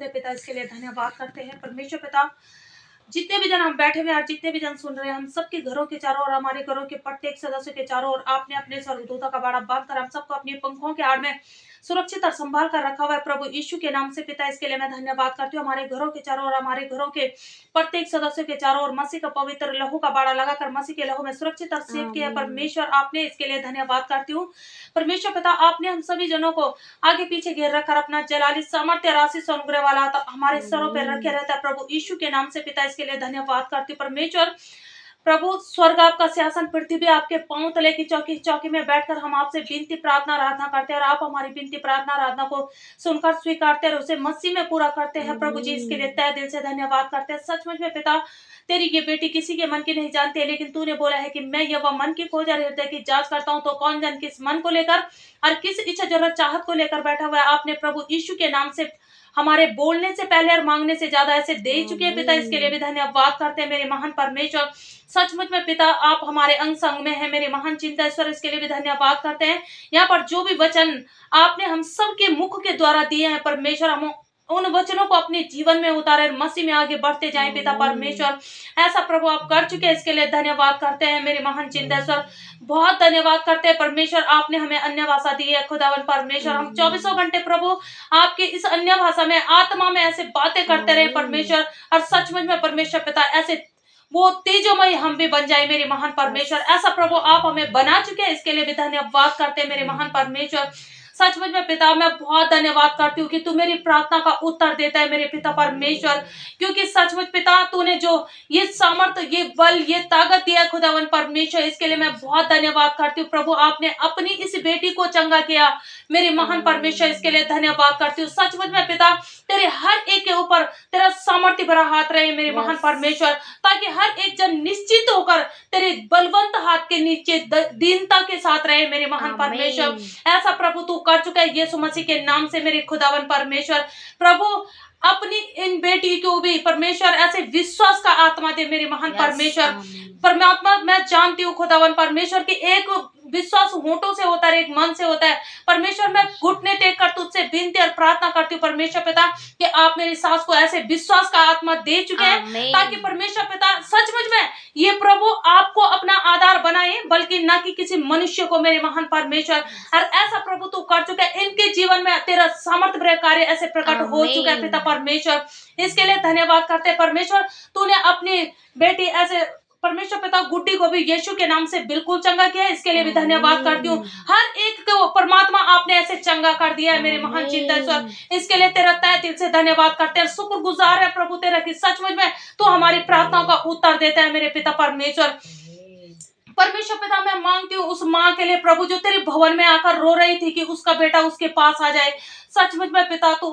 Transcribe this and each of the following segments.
मौजूद है पिता, इसके लिए धन्यवाद करते हैं परमेश्वर पिता। जितने भी जन हम बैठे हुए हैं, जितने भी जन सुन रहे हैं, हम सबके घरों के चारों ओर, हमारे घरों के प्रत्येक सदस्य के चारों ओर आपने अपने स्वर्गदूतों का बाड़ा बांधकर हम सबको अपनी पंखों के आड़ में सुरक्षित और संभाल कर रखा हुआ है प्रभु यीशु के नाम से पिता, इसके लिए मैं धन्यवाद करती हूँ। हमारे घरों के चारों ओर, हमारे घरों के प्रत्येक सदस्य के चारों ओर मसीह का पवित्र लहू का बाड़ा लगाकर मसीह के लहू में सुरक्षित और सेफ किया है परमेश्वर, आपने इसके लिए धन्यवाद करती हूँ परमेश्वर पिता। आपने हम सभी जनों को आगे पीछे घेर रखकर अपना जलाली सामर्थ्य राशि अनुग्रह वाला हमारे सरों पर रखे रहता है प्रभु यीशु के नाम से पिता, इसके लिए धन्यवाद करती हूँ परमेश्वर। प्रभु स्वर्ग आपका सिंहासन, पृथ्वी आपके पांव तले की चौकी चौकी में बैठकर हम आपसे विनती प्रार्थना आराधना करते हैं और आप हमारी विनती प्रार्थना आराधना को सुनकर स्वीकारते हैं और उसे मसीह में पूरा करते हैं प्रभु जी, इसके लिए तहे दिल से धन्यवाद करते हैं। सचमुच में पिता, तेरी ये बेटी किसी के मन की नहीं जानती है, लेकिन तूने बोला है कि मैं यह वह मन की खोज और हृदय की जांच करता हूं, तो कौन जन किस मन को लेकर और किस इच्छा जरूरत चाहत को लेकर बैठा हुआ है। आपने प्रभु यीशु के नाम से हमारे बोलने से पहले और मांगने से ज्यादा ऐसे दे चुके हैं पिता, इसके लिए भी धन्यवाद करते हैं मेरे महान परमेश्वर। सचमुच में पिता, आप हमारे अंग संग में है मेरे महान चिंताश्वर, इसके लिए भी धन्यवाद करते हैं। यहाँ पर जो भी वचन आपने हम सबके मुख के द्वारा दिए हैं परमेश्वर, हम उन वचनों को अपने जीवन में उतारे, मसीह में आगे बढ़ते जाएं पिता परमेश्वर। ऐसा प्रभु आप कर चुके हैं, इसके लिए धन्यवाद करते हैं मेरे महान चिंताश्वर। बहुत धन्यवाद करते हैं परमेश्वर, आपने हमें अन्य भाषा दी है खुदावन परमेश्वर। हम 24 घंटे प्रभु आपके इस अन्य भाषा में आत्मा में ऐसे बातें करते रहे परमेश्वर, और सचमुच में परमेश्वर पिता ऐसे वो तेजोमय हम भी बन जाए मेरे महान परमेश्वर। ऐसा प्रभु आप हमें बना चुके हैं, इसके लिए भी धन्यवाद करते हैं मेरे महान परमेश्वर। सचमुच में पिता, मैं बहुत धन्यवाद करती हूँ कि तू मेरी प्रार्थना का उत्तर देता है मेरे पिता परमेश्वर, क्योंकि सचमुच पिता तूने जो ये सामर्थ्य, ये बल, ये ताकत दिया खुदावन परमेश्वर, इसके लिए मैं बहुत धन्यवाद करती हूँ प्रभु। आपने अपनी इस बेटी को चंगा किया मेरे महान परमेश्वर, इसके लिए धन्यवाद करती हूँ। सचमुच में पिता, तेरे हर एक के ऊपर तेरा सामर्थ्य भरा हाथ रहे मेरे महान परमेश्वर, ताकि हर एक जन निश्चित होकर तेरे बलवंत हाथ के नीचे दीनता के साथ रहे मेरे महान परमेश्वर। ऐसा प्रभु तू कर चुका है यीशु मसीह के नाम से मेरे खुदावन परमेश्वर। प्रभु अपनी इन बेटी को भी परमेश्वर ऐसे विश्वास का आत्मा दे मेरे महान परमेश्वर। परमात्मा, मैं जानती हूँ खुदावन परमेश्वर की एक विश्वास होंठों से होता है, एक मन से होता है परमेश्वर। मैं घुटने टेक कर तुझसे विनती और प्रार्थना करती हूँ परमेश्वर पिता कि आप मेरी सास को ऐसे विश्वास का आत्मा दे चुके हैं, ताकि परमेश्वर पिता सचमुच में ये प्रभु आपको अपना आधार बनाए, बल्कि न कि किसी मनुष्य को मेरे महान परमेश्वर। और ऐसा प्रभु तू कर चुका है, इनके जीवन में तेरा सामर्थ्य भरे कार्य ऐसे प्रकट हो चुका है पिता परमेश्वर, इसके लिए धन्यवाद करते हैं परमेश्वर। तूने अपनी बेटी ऐसे परमेश्वर पिता गुड्डी को भी यीशु के नाम से बिल्कुल चंगा किया है, इसके लिए भी धन्यवाद करती हूँ। हर एक को परमात्मा आपने ऐसे चंगा कर दिया है मेरे महान चिंताश्वर, इसके लिए तेरा तहे दिल से धन्यवाद करते हैं। शुक्रगुजार है प्रभु तेरा कि सचमुच में तू हमारी प्रार्थनाओं का उत्तर देता है मेरे पिता परमेश्वर। परमेश्वर पिता, मैं मांगती हूँ उस माँ के लिए प्रभु जो तेरे भवन में आकर रो रही थी कि उसका बेटा उसके पास आ जाए। सचमुच में पिता, तो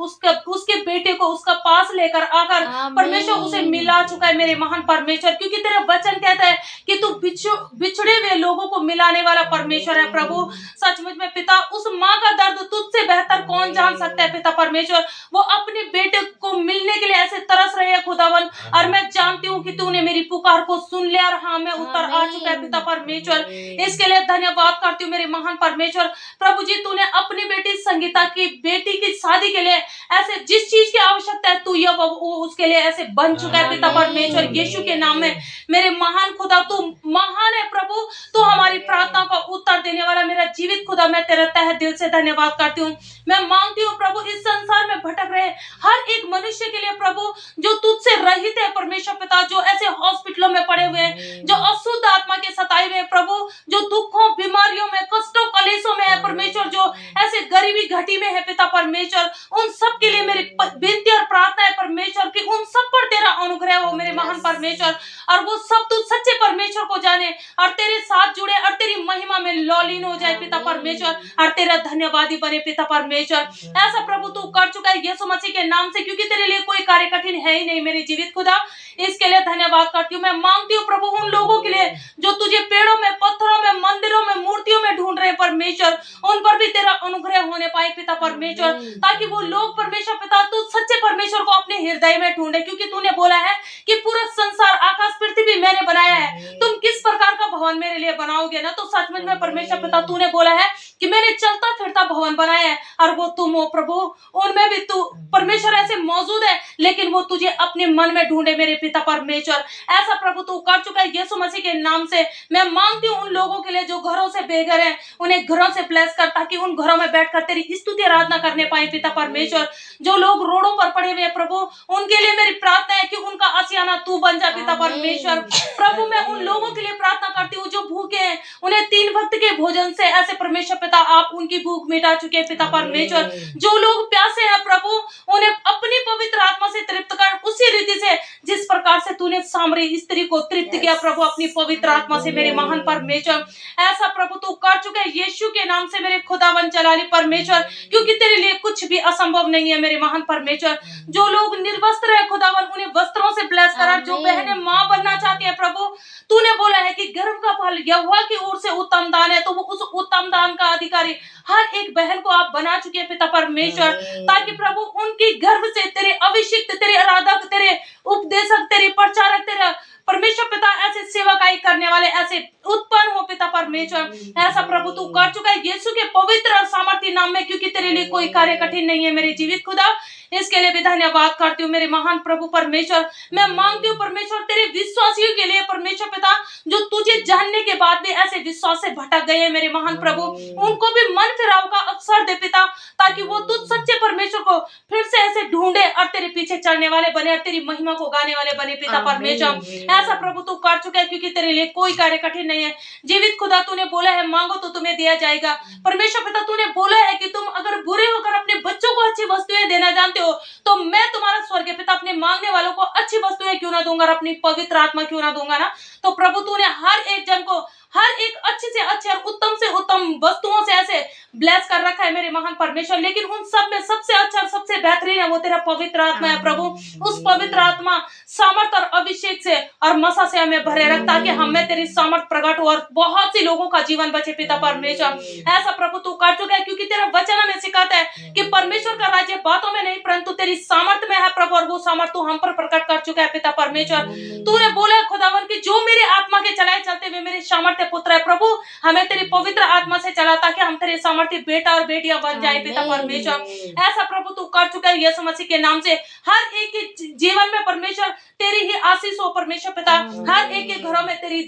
उसके बेटे को उसका पास लेकर आकर परमेश्वर उसे मिला चुका है मेरे महान परमेश्वर, क्योंकि तेरा वचन कहता है कि तू बिछड़े हुए लोगों को मिलाने वाला परमेश्वर है प्रभु। सचमुच में पिता, उस माँ का दर्द तुझसे बेहतर कौन जान सकता है पिता परमेश्वर। वो अपने बेटे को मिलने के लिए ऐसे तरस रहे हैं खुदावन, और मैं जानती हूँ कि तूने मेरी पुकार को सुन लिया और हाँ में उत्तर आ चुका है पिता परमेश्वर, इसके लिए धन्यवाद करती हूँ मेरे महान परमेश्वर। प्रभु जी, तूने अपनी बेटी संगीता की बेटी की शादी के लिए ऐसे जिस चीज की आवश्यकता है तू यह उसके लिए ऐसे बन चुका है पिता परमेश्वर यीशु के नाम में। मेरे महान खुदा, तू महान है प्रभु, तू हमारी प्रार्थना का उत्तर देने वाला मेरा जीवित खुदा, मैं तेरा तहे दिल से धन्यवाद करती हूँ। मैं मांगती हूँ प्रभु, इस संसार में भटक रहे हर एक मनुष्य के लिए प्रभु जो तुझसे रहित है परमेश्वर पिता, जो ऐसे हॉस्पिटलों में पड़े हुए हैं, जो अशुद्ध आत्मा के सताए हुए प्रभु, जो दुखों बीमारियों में कष्टों कलेशों में है परमेश्वर, जो ऐसे गरीबी घटी में है पिता परमेश्वर, उन सब के लिए मेरी विनती और प्रार्थना है परमेश्वर कि उन सब पर तेरा अनुग्रह हो मेरे महान परमेश्वर, और वो सब तू सच्चे परमेश्वर को जाने और तेरे साथ जुड़े और तेरी महिमा में लौलीन हो जाए पिता परमेश्वर, और तेरा धन्यवादी बने पिता परमेश्वर। ऐसा प्रभु तू कर चुका है यीशु मसीह के नाम से, क्योंकि तेरे लिए कोई कार्य कठिन है ही नहीं मेरे जीवित खुदा, इसके लिए धन्यवाद करती हूँ। मैं मांगती हूँ प्रभु उन लोगों के लिए जो तुझे पेड़ों में, पत्थरों में, मंदिरों में, मूर्तियों में ढूंढ रहे परमेश्वर, उन पर भी तेरा अनुग्रह होने पाए पिता परमेश्वर, ताकि वो लोग परमेश्वर पिता तू सच्चे परमेश्वर को अपने हृदय में ढूंढे, क्योंकि तूने बोला है कि पूरा संसार आकाश पृथ्वी मैंने बनाया है, तुम किस प्रकार का भवन मेरे लिए बनाओगे ना, तो सचमुच में परमेश्वर पिता तूने बोला है कि मैंने चलता फिरता भवन बनाया है, और वो तुम हो प्रभु। उनमें भी तू परमेश्वर ऐसे मौजूद है, लेकिन वो तुझे अपने मन में ढूंढे मेरे पिता परमेश्वर। ऐसा प्रभु तू कर चुका है। यीशु मसीह के नाम से मैं मांगती हूँ उन लोगों के लिए जो घरों से बेघर हैं, उन्हें घरों से ब्लेस कर, ताकि उन घरों में बैठकर तेरी स्तुति आराधना करने पाए पिता परमेश्वर। जो लोग रोडों पर पड़े हुए हैं प्रभु, उनके लिए मेरी प्रार्थना है कि उनका आशियाना तू बन जा पिता परमेश्वर। प्रभु मैं उन लोगों के लिए प्रार्थना करती हूँ जो भूखे हैं, उन्हें 3 वक्त के भोजन से ऐसे परमेश्वर पिता आप उनकी भूख मिटा चुके हैं पिता परमेश्वर। जो लोग प्यासे हैं प्रभु, उन्हें अपनी पवित्र आत्मा से तृप्त कर, उसी रीति से जिस प्रकार से तूने सामरी स्त्री को तृप्त किया प्रभु अपनी पवित्र आत्मा से मेरे महान परमेश्वर। ऐसा प्रभु तू कर चुके हैं यीशु के नाम से मेरे खुदावन जलाली परमेश्वर, क्योंकि तेरे लिए कुछ भी असंभव नहीं है मेरे महान परमेश्वर। जो लोग निर्वस्त्र है खुदावन, उन्हें वस्त्रों से ब्लेस करा। जो बहनें माँ बनना चाहती है प्रभु, तूने बोला है कि गर्भ का फल यहोवा की ओर से उत्तम दान है, तो वो उस उत्तम दान का अधिकारी हर एक बहन को आप बना चुके हैं पिता परमेश्वर, ताकि प्रभु उनकी गर्भ से तेरे अभिषिक्त, तेरे आराधक, तेरे उपदेशक, तेरे प्रचारक, तेरा परमेश्वर पिता ऐसे सेवकाई करने वाले ऐसे उत्पन्न हो पिता परमेश्वर। ऐसा प्रभु तू कर चुका है यीशु के पवित्र और सामर्थ्य नाम में, क्योंकि तेरे लिए कोई कार्य कठिन नहीं है मेरे जीवित खुदा। इसके लिए भी धन्यवाद करती हूँ मेरे महान प्रभु परमेश्वर। मैं मांगती हूँ परमेश्वर तेरे विश्वासियों के लिए परमेश्वर पिता, जो तुझे जानने के बाद भी ऐसे विश्वास से भटक गए हैं मेरे महान प्रभु, उनको भी मन फिराव का अवसर दे पिता, ताकि वो तुझ सच्चे परमेश्वर को फिर से ऐसे ढूंढे और तेरे पीछे चलने वाले बने और तेरी महिमा को गाने वाले बने पिता परमेश्वर। ऐसा प्रभु तू कर चुका है, क्योंकि तेरे लिए कोई कार्य कठिन नहीं है। जीवित खुदा तूने बोला है मांगो तो तुम्हें दिया जाएगा। परमेश्वर पिता तूने बोला है कि तुम अगर बुरे होकर अपने बच्चों को अच्छी वस्तुएं देना जानते हो, तो मैं तुम्हारा स्वर्गीय पिता अपने मांगने वालों को अच्छी वस्तुएं क्यों ना दूंगा और अपनी पवित्र आत्मा क्यों ना दूंगा ना। तो प्रभु तूने हर एक जन को हर एक अच्छी से अच्छी और उत्तम से उत्तम वस्तुओं से ऐसे ब्लेस कर रखा है मेरे महान परमेश्वर, लेकिन उन सब में सबसे अच्छा और सबसे बेहतरीन है वो तेरा पवित्र आत्मा है प्रभु। उस पवित्र आत्मा सामर्थ और अभिषेक से और मसा से हमें भरे रख, ताकि हमें तेरी सामर्थ प्रकट हो और बहुत सी लोगों का जीवन बचे पिता परमेश्वर। ऐसा प्रभु तू कर चुका है, क्योंकि तेरा वचन हमें सिखाता है कि परमेश्वर का राज्य बातों में नहीं परंतु तेरी सामर्थ में है प्रभु, और वो सामर्थ तू हम पर प्रकट कर चुका है पिता परमेश्वर। तूने बोला है खुदावन की जो मेरे आत्मा के चलाए चलते हुए मेरे सामर्थ्य पुत्र है प्रभु, हमें तेरी पवित्र आत्मा से चला, ताकि हम तेरे सामर्थ्य बेटा और बेटियां बन जाए पिता परमेश्वर। ऐसा प्रभु तू कर चुका है यीशु मसीह के नाम से। हर एक के जीवन में परमेश्वर तेरी ही आशीष हो परमेश्वर पिता, हर एक के घरों में तेरी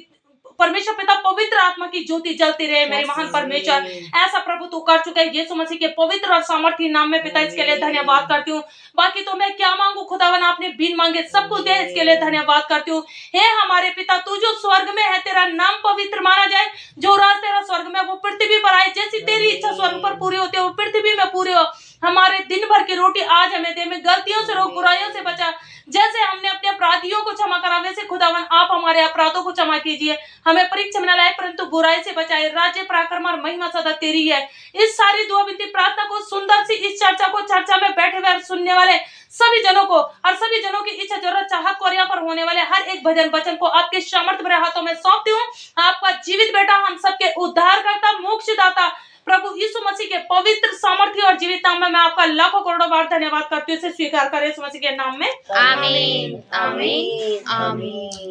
परमेश्वर पिता पवित्र आत्मा की ज्योति जलती रहे मेरे महान परमेश्वर। ऐसा प्रभु तू कर चुका है यीशु मसीह के पवित्र और सामर्थ्य नाम में पिता, इसके लिए धन्यवाद करती हूँ। बाकी तो मैं क्या मांगू खुदावन, आपने बिन मांगे सब कुछ दिया, इसके लिए धन्यवाद करती हूँ। हे हमारे पिता तू जो स्वर्ग में है, तेरा नाम पवित्र माना जाए। जो राज तेरा स्वर्ग में वो पृथ्वी पर आए, जैसी तेरी इच्छा स्वर्ग पर पूरी होती है वो पृथ्वी में पूरी हो। हमारे दिन भर की रोटी आज हमें दे, में गलतियों से रोक, बुराइयों से बचा। जैसे हमने अपने अपराधियों को क्षमा करा, वैसे खुदावन आप हमारे अपराधों को क्षमा कीजिए। हमें परीक्षा में न लाए परंतु बुराई से बचाए। राज्य पराक्रम और महिमा सदा तेरी है। इस सारी दुआ विनती प्रार्थना को, सुंदर सी इस चर्चा को, चर्चा में बैठे हुए और सुनने वाले सभी जनों को और सभी जनों की इच्छा जरूरत चाहत को, यहाँ पर होने वाले हर एक भजन वचन को आपके सामर्थ्य भरे हाथों में सौंपती हूँ। आपका जीवित बेटा, हम सबके उद्धारकर्ता, मोक्षदाता प्रभु यीशु मसीह के पवित्र सामर्थ्य और जीवित नाम में मैं आपका लाखों करोड़ों बार धन्यवाद करती हूँ। इसे स्वीकार करें यीशु मसीह के नाम में। आमीन आमीन आमीन।